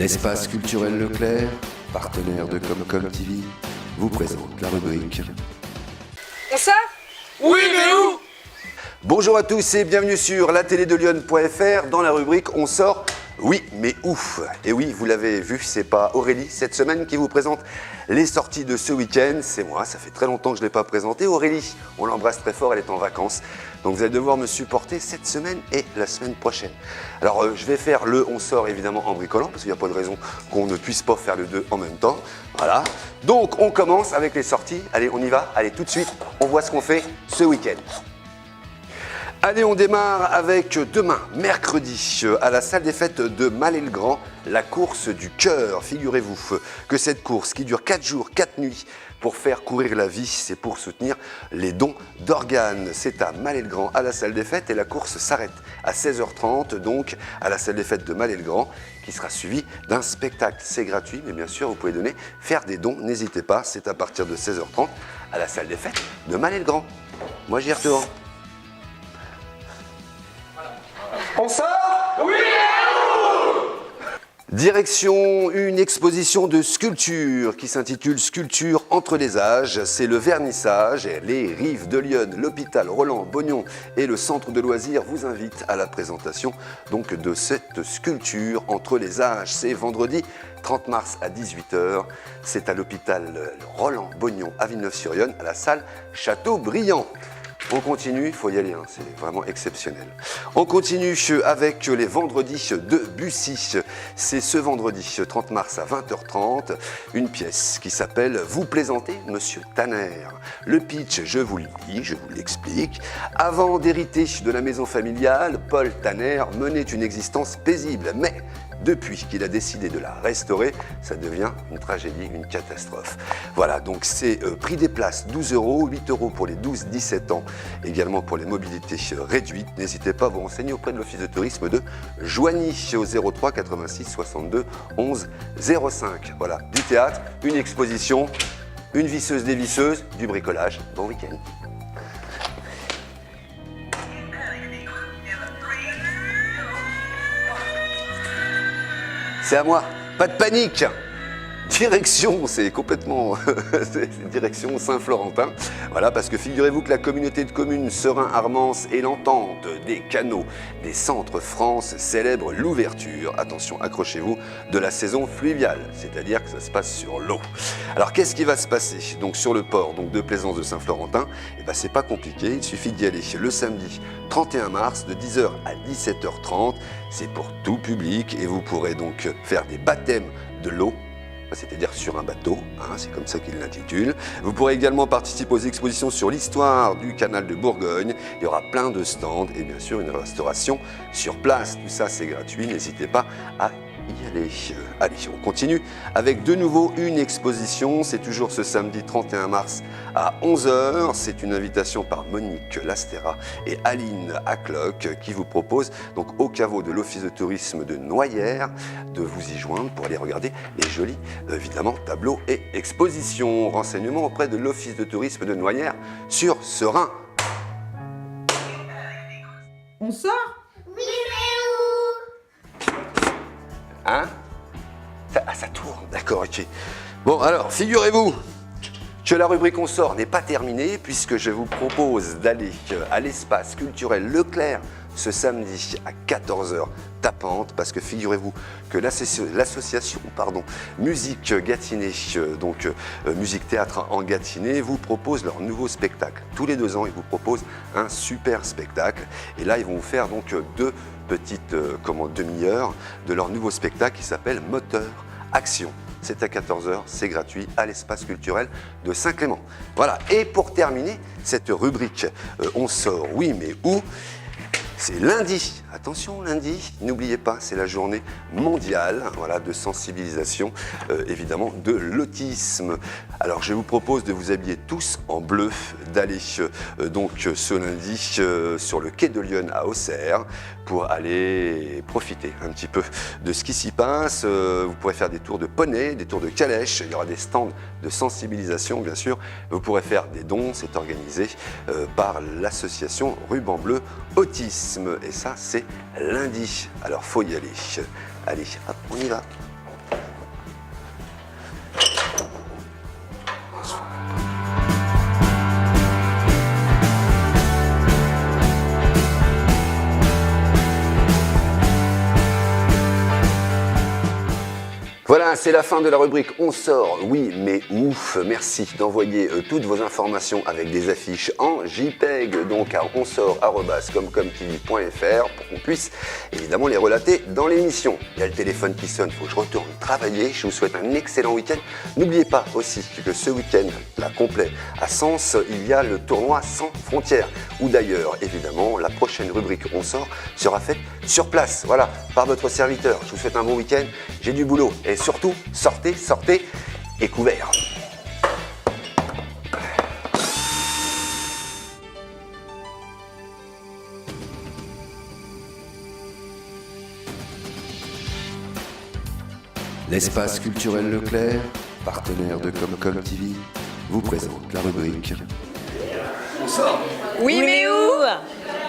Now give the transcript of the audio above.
L'espace culturel Leclerc, partenaire de Comcom TV, vous présente la rubrique. On sort ? Oui, mais où? Bonjour à tous et bienvenue sur latélédelyon.fr dans la rubrique On sort. Oui, mais où? Et oui, vous l'avez vu, c'est pas Aurélie cette semaine qui vous présente les sorties de ce week-end, c'est moi, ça fait très longtemps que je ne l'ai pas présenté. Aurélie, on l'embrasse très fort, elle est en vacances. Donc vous allez devoir me supporter cette semaine et la semaine prochaine. Alors je vais faire le On sort évidemment en bricolant, parce qu'il n'y a pas de raison qu'on ne puisse pas faire les deux en même temps. Voilà. Donc on commence avec les sorties. Allez, on y va. Allez, tout de suite, on voit ce qu'on fait ce week-end. Allez, on démarre avec demain, mercredi, à la salle des fêtes de Mallet-le-Grand, la course du cœur. Figurez-vous que cette course qui dure 4 jours, 4 nuits pour faire courir la vie, c'est pour soutenir les dons d'organes. C'est à Mallet-le-Grand, à la salle des fêtes, et la course s'arrête à 16h30, donc à la salle des fêtes de Mallet-le-Grand, qui sera suivi d'un spectacle. C'est gratuit, mais bien sûr, vous pouvez faire des dons, n'hésitez pas, c'est à partir de 16h30 à la salle des fêtes de Mallet-le-Grand. Moi, j'y retourne. On sort? Oui, Direction une exposition de sculpture qui s'intitule Sculpture entre les âges. C'est le vernissage. Les Rives de Lyon, l'hôpital Roland-Bognon et le centre de loisirs vous invitent à la présentation donc, de cette sculpture entre les âges. C'est vendredi 30 mars à 18h. C'est à l'hôpital Roland-Bognon à Villeneuve-sur-Yonne, à la salle Châteaubriand. On continue, il faut y aller, hein, c'est vraiment exceptionnel. On continue avec les vendredis de Bussy. C'est ce vendredi 30 mars à 20h30, une pièce qui s'appelle « Vous plaisantez, Monsieur Tanner ». Le pitch, je vous le dis, je vous l'explique. Avant d'hériter de la maison familiale, Paul Tanner menait une existence paisible, mais depuis qu'il a décidé de la restaurer, ça devient une tragédie, une catastrophe. Voilà, donc c'est prix des places 12 €, 8 € pour les 12-17 ans, également pour les mobilités réduites. N'hésitez pas à vous renseigner auprès de l'Office de tourisme de Joigny au 03 86 62 11 05. Voilà, du théâtre, une exposition, une visseuse des visseuses, du bricolage. Bon week-end. C'est à moi, pas de panique. Direction, c'est complètement direction Saint-Florentin. Voilà, parce que figurez-vous que la communauté de communes Serein-Armance et l'Entente des canaux des Centres France célèbre l'ouverture, attention, accrochez-vous, de la saison fluviale, c'est-à-dire que ça se passe sur l'eau. Alors qu'est-ce qui va se passer donc sur le port donc de Plaisance de Saint-Florentin? Eh ben, c'est pas compliqué, il suffit d'y aller le samedi 31 mars de 10h à 17h30. C'est pour tout public et vous pourrez donc faire des baptêmes de l'eau, c'est-à-dire sur un bateau, hein, c'est comme ça qu'il l'intitule. Vous pourrez également participer aux expositions sur l'histoire du canal de Bourgogne. Il y aura plein de stands et bien sûr une restauration sur place. Tout ça, c'est gratuit, n'hésitez pas à y aller. Allez, on continue avec de nouveau une exposition. C'est toujours ce samedi 31 mars à 11h. C'est une invitation par Monique Lastera et Aline Acloc qui vous propose donc au caveau de l'Office de tourisme de Noyères de vous y joindre pour aller regarder les jolis évidemment tableaux et expositions. Renseignements auprès de l'Office de tourisme de Noyères sur Serein. On sort ? Oui, mais où? Hein? Ça tourne, d'accord, ok. Bon, alors, figurez-vous que la rubrique On sort n'est pas terminée puisque je vous propose d'aller à l'espace culturel Leclerc ce samedi à 14h tapante, parce que figurez-vous que l'association Musique Gâtinais, donc Musique Théâtre en Gâtinais, vous propose leur nouveau spectacle. Tous les 2 ans, ils vous proposent un super spectacle. Et là, ils vont vous faire donc 2 petites demi-heures de leur nouveau spectacle qui s'appelle Moteur Action. C'est à 14h, c'est gratuit à l'espace culturel de Saint-Clément. Voilà, et pour terminer cette rubrique On sort, oui mais où? C'est lundi, attention lundi, n'oubliez pas, c'est la journée mondiale de sensibilisation évidemment de l'autisme. Alors je vous propose de vous habiller tous en bleu, d'aller donc ce lundi sur le quai de Lyon à Auxerre pour aller profiter un petit peu de ce qui s'y passe. Vous pourrez faire des tours de poney, des tours de calèche, il y aura des stands de sensibilisation bien sûr. Vous pourrez faire des dons, c'est organisé par l'association Ruban Bleu Autisme. Et ça c'est lundi, alors faut y aller. Allez, hop, on y va. Voilà, c'est la fin de la rubrique On sort, oui, mais ouf. Merci d'envoyer toutes vos informations avec des affiches en JPEG, donc à onsort@comcomtv.fr pour qu'on puisse évidemment les relater dans l'émission. Il y a le téléphone qui sonne, il faut que je retourne travailler. Je vous souhaite un excellent week-end. N'oubliez pas aussi que ce week-end, là complet, à Sens, il y a le tournoi Sans Frontières, où d'ailleurs, évidemment, la prochaine rubrique On sort sera faite sur place, voilà, par votre serviteur. Je vous souhaite un bon week-end, j'ai du boulot. Et surtout, sortez et couverts. L'espace culturel Leclerc, partenaire de Comcom TV, vous présente la rubrique Oui, mais où